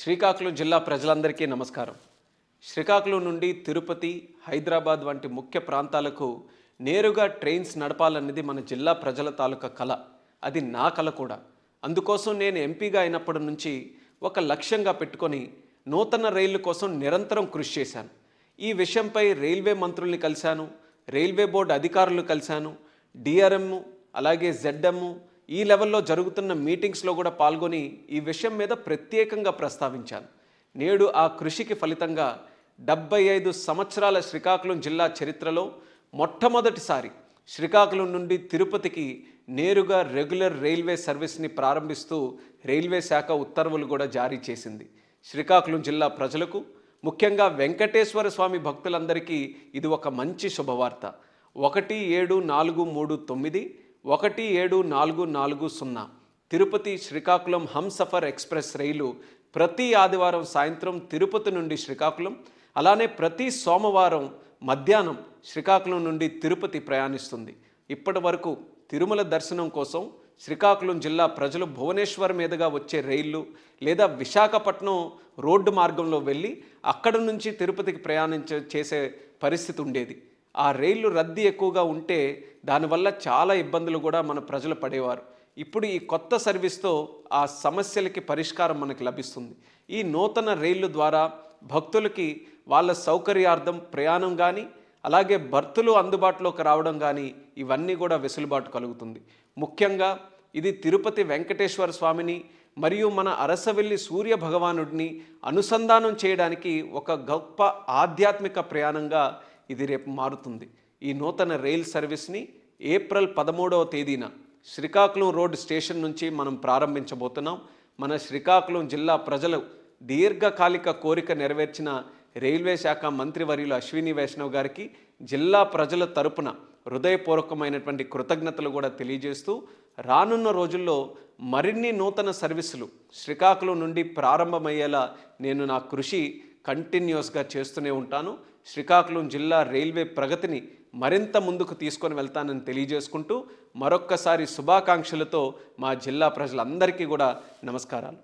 శ్రీకాకుళం జిల్లా ప్రజలందరికీ నమస్కారం. శ్రీకాకుళం నుండి తిరుపతి, హైదరాబాద్ వంటి ముఖ్య ప్రాంతాలకు నేరుగా ట్రైన్స్ నడపాలన్నది మన జిల్లా ప్రజల తాలూకా కల. అది నా కల కూడా. అందుకోసం నేను ఎంపీగా అయినప్పటి నుంచి ఒక లక్ష్యంగా పెట్టుకొని నూతన రైళ్ల కోసం నిరంతరం కృషి చేశాను. ఈ విషయంపై రైల్వే మంత్రుల్ని కలిశాను, రైల్వే బోర్డు అధికారులు కలిశాను, డిఆర్ఎం అలాగే జెడ్ఎం ఈ లెవెల్లో జరుగుతున్న మీటింగ్స్లో కూడా పాల్గొని ఈ విషయం మీద ప్రత్యేకంగా ప్రస్తావించాను. నేడు ఆ కృషికి ఫలితంగా 75 సంవత్సరాల శ్రీకాకుళం జిల్లా చరిత్రలో మొట్టమొదటిసారి శ్రీకాకుళం నుండి తిరుపతికి నేరుగా రెగ్యులర్ రైల్వే సర్వీస్ని ప్రారంభిస్తూ రైల్వే శాఖ ఉత్తర్వులు కూడా జారీ చేసింది. శ్రీకాకుళం జిల్లా ప్రజలకు, ముఖ్యంగా వెంకటేశ్వర స్వామి భక్తులందరికీ ఇది ఒక మంచి శుభవార్త. 17439 17440 తిరుపతి శ్రీకాకుళం హంసఫర్ ఎక్స్ప్రెస్ రైలు ప్రతి ఆదివారం సాయంత్రం తిరుపతి నుండి శ్రీకాకుళం, అలానే ప్రతి సోమవారం మధ్యాహ్నం శ్రీకాకుళం నుండి తిరుపతి ప్రయాణిస్తుంది. ఇప్పటి వరకు తిరుమల దర్శనం కోసం శ్రీకాకుళం జిల్లా ప్రజలు భువనేశ్వర్ మీదుగా వచ్చే రైళ్ళు లేదా విశాఖపట్నం రోడ్డు మార్గంలో వెళ్ళి అక్కడి నుంచి తిరుపతికి చేసే పరిస్థితి ఉండేది. ఆ రైళ్లు రద్దీ ఎక్కువగా ఉంటే దానివల్ల చాలా ఇబ్బందులు కూడా మన ప్రజలు పడేవారు. ఇప్పుడు ఈ కొత్త సర్వీస్తో ఆ సమస్యలకి పరిష్కారం మనకు లభిస్తుంది. ఈ నూతన రైళ్లు ద్వారా భక్తులకి వాళ్ళ సౌకర్యార్థం ప్రయాణం కానీ, అలాగే బర్తులు అందుబాటులోకి రావడం కానీ ఇవన్నీ కూడా వెసులుబాటు కలుగుతుంది. ముఖ్యంగా ఇది తిరుపతి వెంకటేశ్వర స్వామిని మరియు మన అరసవెల్లి సూర్య భగవానుడిని అనుసంధానం చేయడానికి ఒక గొప్ప ఆధ్యాత్మిక ప్రయాణంగా ఇది రేపు మారుతుంది. ఈ నూతన రైల్ సర్వీస్ని ఏప్రిల్ 13వ తేదీన శ్రీకాకుళం రోడ్ స్టేషన్ నుంచి మనం ప్రారంభించబోతున్నాం. మన శ్రీకాకుళం జిల్లా ప్రజలు దీర్ఘకాలిక కోరిక నెరవేర్చిన రైల్వే శాఖ మంత్రివర్యులు అశ్విని వైష్ణవ్ గారికి జిల్లా ప్రజల తరపున హృదయపూర్వకమైనటువంటి కృతజ్ఞతలు కూడా తెలియజేస్తూ, రానున్న రోజుల్లో మరిన్ని నూతన సర్వీసులు శ్రీకాకుళం నుండి ప్రారంభమయ్యేలా నేను నా కృషి కంటిన్యూస్గా చేస్తూనే ఉంటాను. శ్రీకాకుళం జిల్లా రైల్వే ప్రగతిని మరింత ముందుకు తీసుకొని వెళ్తానని తెలియజేసుకుంటూ మరొక్కసారి శుభాకాంక్షలతో మా జిల్లా ప్రజలందరికీ కూడా నమస్కారాలు.